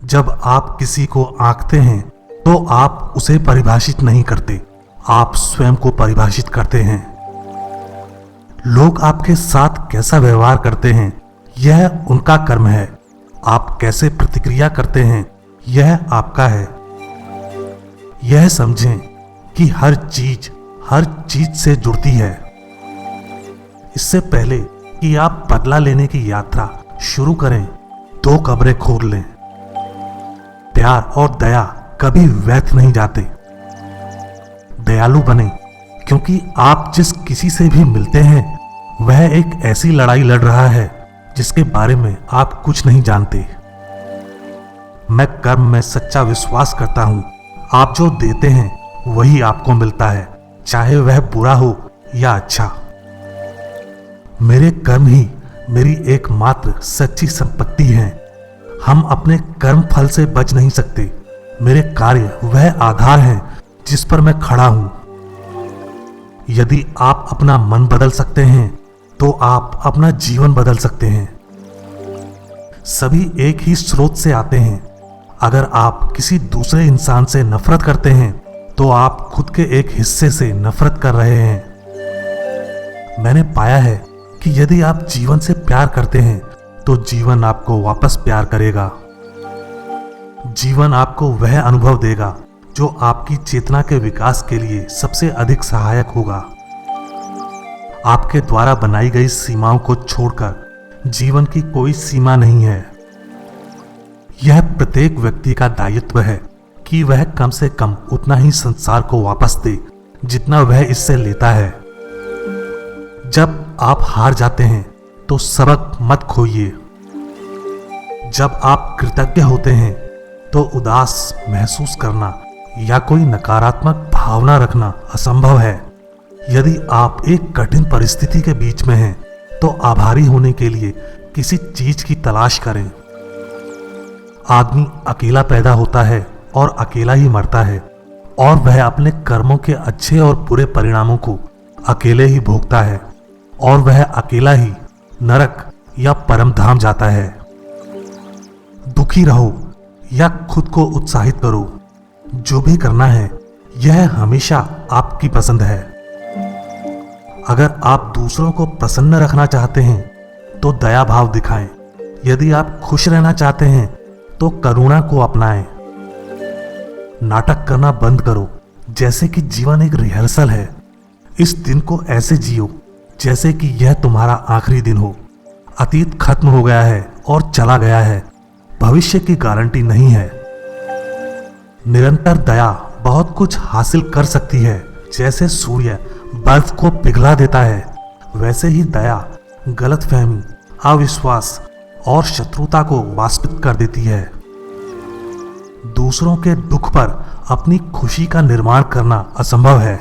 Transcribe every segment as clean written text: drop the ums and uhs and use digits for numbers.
जब आप किसी को आंकते हैं तो आप उसे परिभाषित नहीं करते, आप स्वयं को परिभाषित करते हैं। लोग आपके साथ कैसा व्यवहार करते हैं यह उनका कर्म है, आप कैसे प्रतिक्रिया करते हैं यह आपका है। यह समझें कि हर चीज से जुड़ती है। इससे पहले कि आप बदला लेने की यात्रा शुरू करें, 2 कब्रें खोद लें। प्यार और दया कभी व्यर्थ नहीं जाते। दयालु बने, क्योंकि आप जिस किसी से भी मिलते हैं वह एक ऐसी लड़ाई लड़ रहा है जिसके बारे में आप कुछ नहीं जानते। मैं कर्म में सच्चा विश्वास करता हूं, आप जो देते हैं वही आपको मिलता है, चाहे वह बुरा हो या अच्छा। मेरे कर्म ही मेरी एकमात्र सच्ची संपत्ति है। हम अपने कर्म फल से बच नहीं सकते। मेरे कार्य वह आधार है जिस पर मैं खड़ा हूं। यदि आप अपना मन बदल सकते हैं तो आप अपना जीवन बदल सकते हैं। सभी एक ही स्रोत से आते हैं। अगर आप किसी दूसरे इंसान से नफरत करते हैं तो आप खुद के एक हिस्से से नफरत कर रहे हैं। मैंने पाया है कि यदि आप जीवन से प्यार करते हैं तो जीवन आपको वापस प्यार करेगा। जीवन आपको वह अनुभव देगा जो आपकी चेतना के विकास के लिए सबसे अधिक सहायक होगा। आपके द्वारा बनाई गई सीमाओं को छोड़कर जीवन की कोई सीमा नहीं है। यह प्रत्येक व्यक्ति का दायित्व है कि वह कम से कम उतना ही संसार को वापस दे जितना वह इससे लेता है। जब आप हार जाते हैं तो सबक मत खोइए। जब आप कृतज्ञ होते हैं तो उदास महसूस करना या कोई नकारात्मक भावना रखना असंभव है। यदि आप एक कठिन परिस्थिति के बीच में हैं तो आभारी होने के लिए किसी चीज की तलाश करें। आदमी अकेला पैदा होता है और अकेला ही मरता है, और वह अपने कर्मों के अच्छे और बुरे परिणामों को अकेले ही भोगता है, और वह अकेला ही नरक या परम धाम जाता है। दुखी रहो या खुद को उत्साहित करो, जो भी करना है यह हमेशा आपकी पसंद है। अगर आप दूसरों को प्रसन्न रखना चाहते हैं तो दया भाव दिखाएं। यदि आप खुश रहना चाहते हैं तो करुणा को अपनाएं। नाटक करना बंद करो, जैसे कि जीवन एक रिहर्सल है। इस दिन को ऐसे जियो जैसे कि यह तुम्हारा आखिरी दिन हो। अतीत खत्म हो गया है और चला गया है, भविष्य की गारंटी नहीं है। निरंतर दया बहुत कुछ हासिल कर सकती है। जैसे सूर्य बर्फ को पिघला देता है, वैसे ही दया गलतफहमी, अविश्वास और शत्रुता को वाष्पित कर देती है। दूसरों के दुख पर अपनी खुशी का निर्माण करना असंभव है।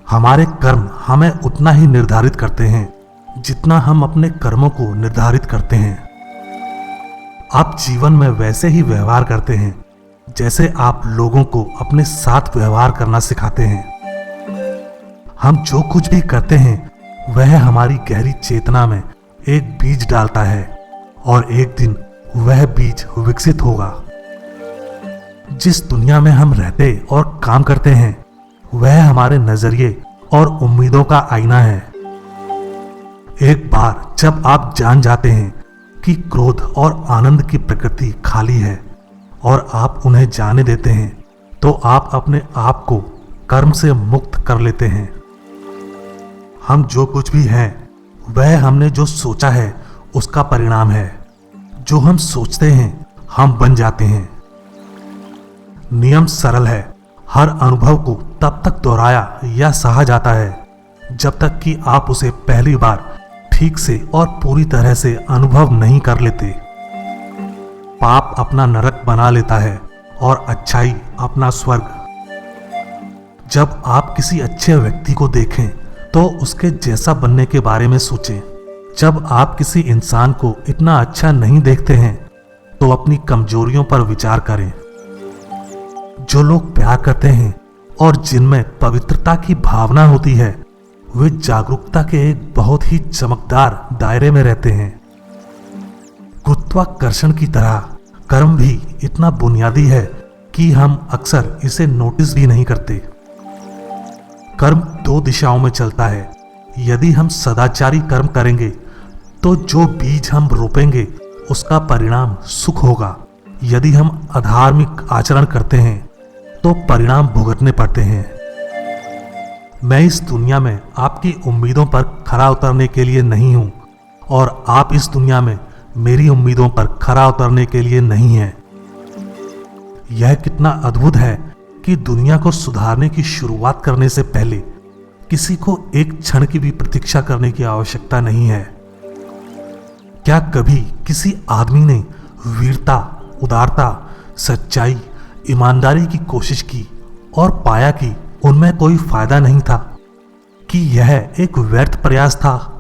हमारे कर्म हमें उतना ही निर्धारित करते हैं जितना हम अपने कर्मों को निर्धारित करते हैं। आप जीवन में वैसे ही व्यवहार करते हैं जैसे आप लोगों को अपने साथ व्यवहार करना सिखाते हैं। हम जो कुछ भी करते हैं वह हमारी गहरी चेतना में एक बीज डालता है, और एक दिन वह बीज विकसित होगा। जिस दुनिया में हम रहते और काम करते हैं वह हमारे नजरिए और उम्मीदों का आईना है। एक बार जब आप जान जाते हैं कि क्रोध और आनंद की प्रकृति खाली है और आप उन्हें जाने देते हैं तो आप अपने आप को कर्म से मुक्त कर लेते हैं। हम जो कुछ भी हैं वह हमने जो सोचा है उसका परिणाम है। जो हम सोचते हैं हम बन जाते हैं। नियम सरल है, हर अनुभव को तब तक दोहराया या सहा जाता है जब तक कि आप उसे पहली बार ठीक से और पूरी तरह से अनुभव नहीं कर लेते। पाप अपना नरक बना लेता है और अच्छाई अपना स्वर्ग। जब आप किसी अच्छे व्यक्ति को देखें तो उसके जैसा बनने के बारे में सोचें। जब आप किसी इंसान को इतना अच्छा नहीं देखते हैं तो अपनी कमजोरियों पर विचार करें। जो लोग प्यार करते हैं और जिनमें पवित्रता की भावना होती है वे जागरूकता के एक बहुत ही चमकदार दायरे में रहते हैं। गुरुत्वाकर्षण की तरह कर्म भी इतना बुनियादी है कि हम अक्सर इसे नोटिस भी नहीं करते। कर्म दो दिशाओं में चलता है। यदि हम सदाचारी कर्म करेंगे तो जो बीज हम रोपेंगे उसका परिणाम सुख होगा। यदि हम अधार्मिक आचरण करते हैं तो परिणाम भुगतने पड़ते हैं। मैं इस दुनिया में आपकी उम्मीदों पर खरा उतरने के लिए नहीं हूं और आप इस दुनिया में मेरी उम्मीदों पर खरा उतरने के लिए नहीं हैं। यह कितना अद्भुत है कि दुनिया को सुधारने की शुरुआत करने से पहले किसी को एक क्षण की भी प्रतीक्षा करने की आवश्यकता नहीं है। क्या कभी किसी आदमी ने वीरता, उदारता, सच्चाई, ईमानदारी की कोशिश की और पाया कि उनमें कोई फायदा नहीं था, कि यह एक व्यर्थ प्रयास था?